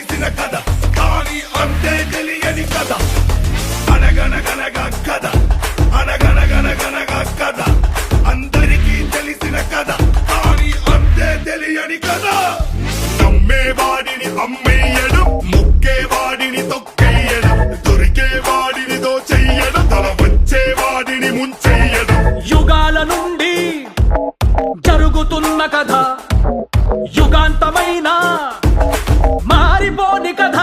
తెలిసిన కథ కానీ అంతే తెలియని కథ అనగనగనగా కథ అనగనగనగనగా కథ అందరికీ తెలిసిన కథ కానీ అంతే తెలియని కథ నమ్మేవాడిని అమ్మేయడం ముక్కేవాడిని తొక్కేయడం దొరికేవాడిని దోచెయ్యడం తల వచ్చేవాడిని ముంచెయ్యడం యుగాల నుండి జరుగుతున్న కథ యుగాంతమైన మారిపోని కథ